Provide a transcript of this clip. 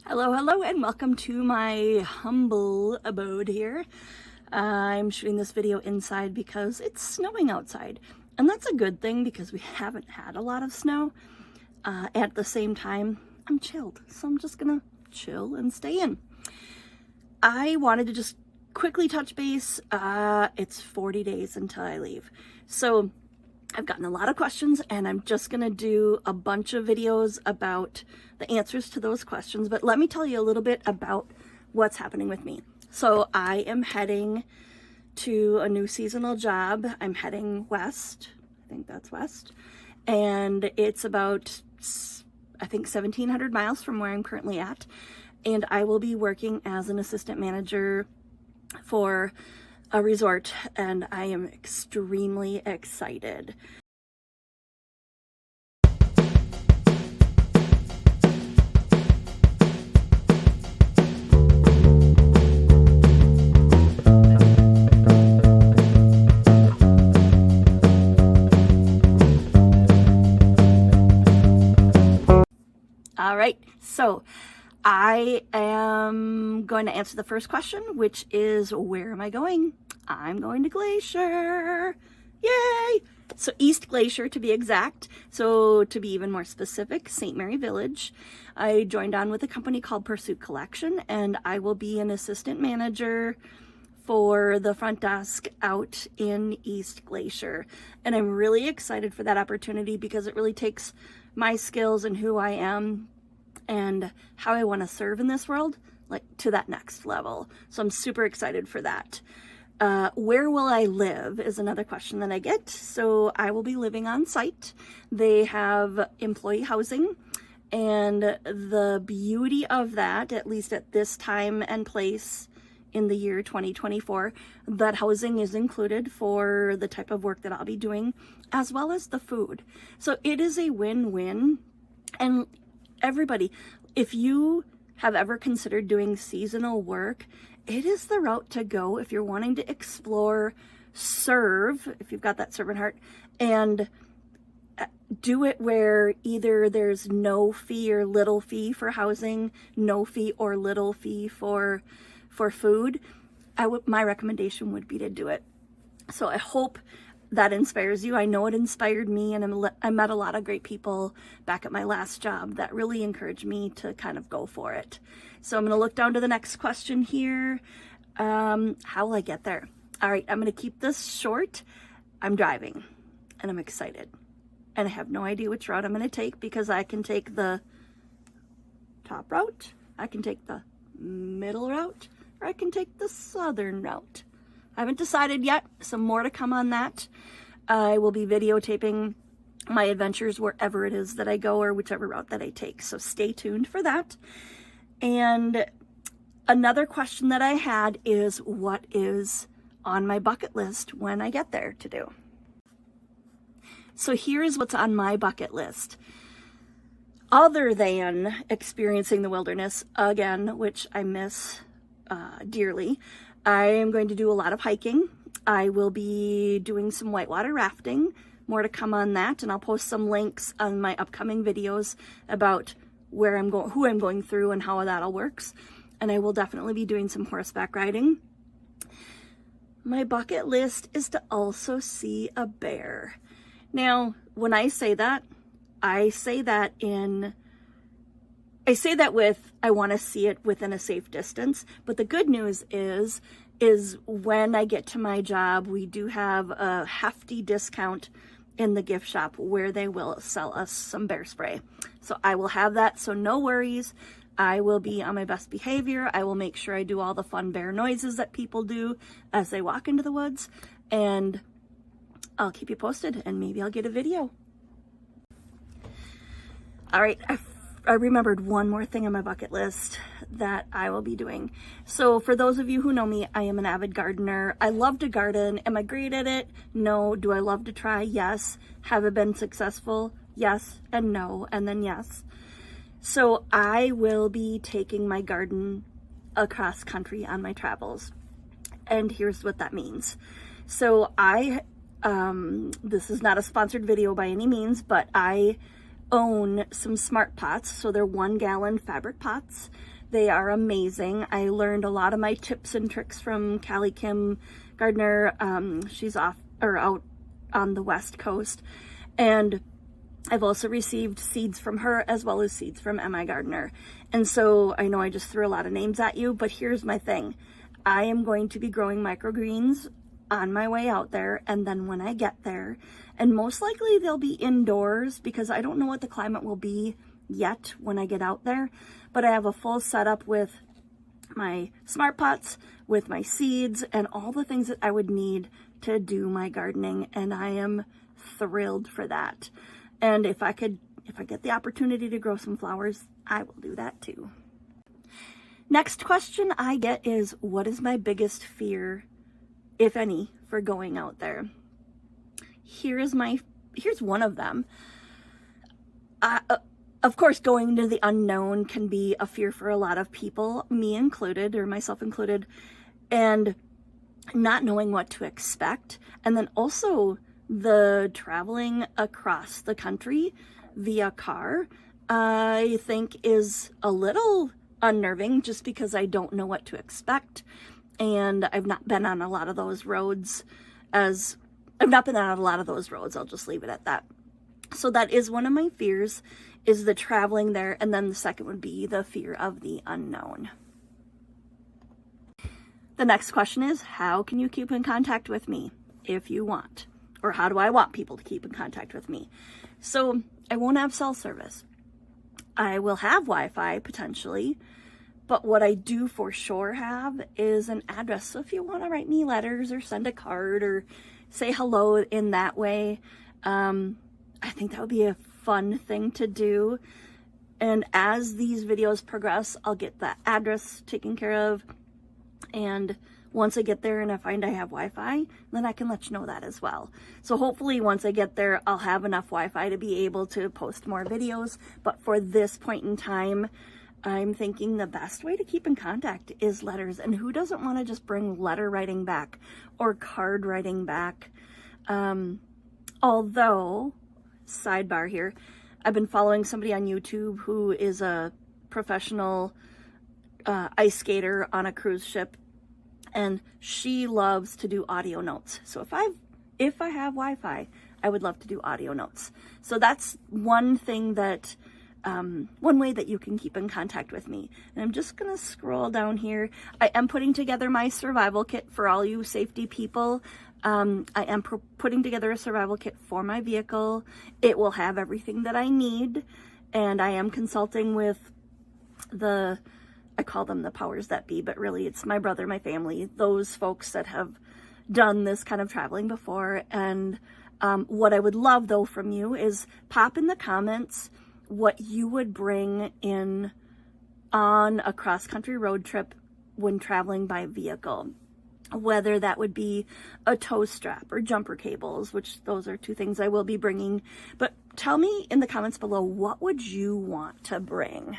Hello, hello, and welcome to my humble abode here. I'm shooting this video inside because it's snowing outside, and that's a good thing because we haven't had a lot of snow. At the same time, I'm chilled, so I'm just gonna chill and stay in. I wanted to just quickly touch base. It's 40 days until I leave, so I've gotten a lot of questions, and I'm just gonna do a bunch of videos about the answers to those questions. But let me tell you a little bit about what's happening with me. So I am heading to a new seasonal job. I'm heading west. I think that's west. And it's about, I think, 1,700 miles from where I'm currently at. And I will be working as an assistant manager for a resort, and I am extremely excited. All right, so I am going to answer the first question, which is, where am I going? I'm going to Glacier. Yay! So East Glacier, to be exact. So to be even more specific, St. Mary Village. I joined on with a company called Pursuit Collection, and I will be an assistant manager for the front desk out in East Glacier. And I'm really excited for that opportunity because it really takes my skills and who I am and how I want to serve in this world, like, to that next level. So I'm super excited for that. Where will I live is another question that I get. So I will be living on site. They have employee housing, and the beauty of that, at least at this time and place in the year 2024, that housing is included for the type of work that I'll be doing, as well as the food. So it is a win-win. And everybody, if you have ever considered doing seasonal work, it is the route to go if you're wanting to explore, serve, if you've got that servant heart, and do it where either there's no fee or little fee for housing, no fee or little fee for food. My recommendation would be to do it. So I hope that inspires you. I know it inspired me, and I met a lot of great people back at my last job that really encouraged me to kind of go for it. So I'm going to look down to the next question here. How will I get there? All right, I'm going to keep this short. I'm driving, and I'm excited. And I have no idea which route I'm going to take, because I can take the top route, I can take the middle route, or I can take the southern route. I haven't decided yet. Some more to come on that. I will be videotaping my adventures wherever it is that I go, or whichever route that I take. So stay tuned for that. And another question that I had is, what is on my bucket list when I get there to do? So here's what's on my bucket list. Other than experiencing the wilderness again, which I miss dearly, I am going to do a lot of hiking. I will be doing some whitewater rafting. More to come on that, and I'll post some links on my upcoming videos about where I'm going, who I'm going through, and how that all works. And I will definitely be doing some horseback riding. My bucket list is to also see a bear. Now, when I say that with, I want to see it within a safe distance. But the good news is when I get to my job, we do have a hefty discount in the gift shop where they will sell us some bear spray. So I will have that, so no worries. I will be on my best behavior. I will make sure I do all the fun bear noises that people do as they walk into the woods, and I'll keep you posted, and maybe I'll get a video. All right, I remembered one more thing on my bucket list that I will be doing. So for those of you who know me, I am an avid gardener. I love to garden. Am I great at it? No. Do I love to try? Yes. Have I been successful? Yes and no, and then yes. So I will be taking my garden across country on my travels. And here's what that means. So this is not a sponsored video by any means, but I own some smart pots. So they're 1 gallon fabric pots. They are amazing. I learned a lot of my tips and tricks from CaliKim Gardener. She's out on the West Coast. And I've also received seeds from her as well as seeds from MIGardener. And so I know I just threw a lot of names at you, but here's my thing. I am going to be growing microgreens on my way out there, and then when I get there, and most likely they'll be indoors because I don't know what the climate will be yet when I get out there, but I have a full setup with my smart pots, with my seeds, and all the things that I would need to do my gardening, and I am thrilled for that. And if I get the opportunity to grow some flowers, I will do that too. Next question I get is, what is my biggest fear, if any, for going out there? Here's one of them. Of course, going to the unknown can be a fear for a lot of people, me included, or myself included, and not knowing what to expect. And then also the traveling across the country via car, I think is a little unnerving just because I don't know what to expect. And I've not been on a lot of those roads I'll just leave it at that. So that is one of my fears, is the traveling there. And then the second would be the fear of the unknown. The next question is, how can you keep in contact with me if you want? Or how do I want people to keep in contact with me? So I won't have cell service. I will have Wi-Fi potentially, but what I do for sure have is an address. So if you want to write me letters or send a card or say hello in that way, I think that would be a fun thing to do. And as these videos progress, I'll get that address taken care of. And once I get there and I find I have Wi-Fi, then I can let you know that as well. So hopefully once I get there, I'll have enough Wi-Fi to be able to post more videos. But for this point in time, I'm thinking the best way to keep in contact is letters. And who doesn't want to just bring letter writing back or card writing back? Although, sidebar here, I've been following somebody on YouTube who is a professional ice skater on a cruise ship, and she loves to do audio notes. So if I have Wi-Fi, I would love to do audio notes. So that's one thing that one way that you can keep in contact with me. And I'm just gonna scroll down here. I am putting together my survival kit for all you safety people. I am putting together a survival kit for my vehicle. It will have everything that I need, and I am consulting with I call them the powers that be, but really it's my brother, my family, those folks that have done this kind of traveling before. And what I would love though from you is pop in the comments what you would bring in on a cross-country road trip when traveling by vehicle. Whether that would be a tow strap or jumper cables, which those are two things I will be bringing. But tell me in the comments below, what would you want to bring?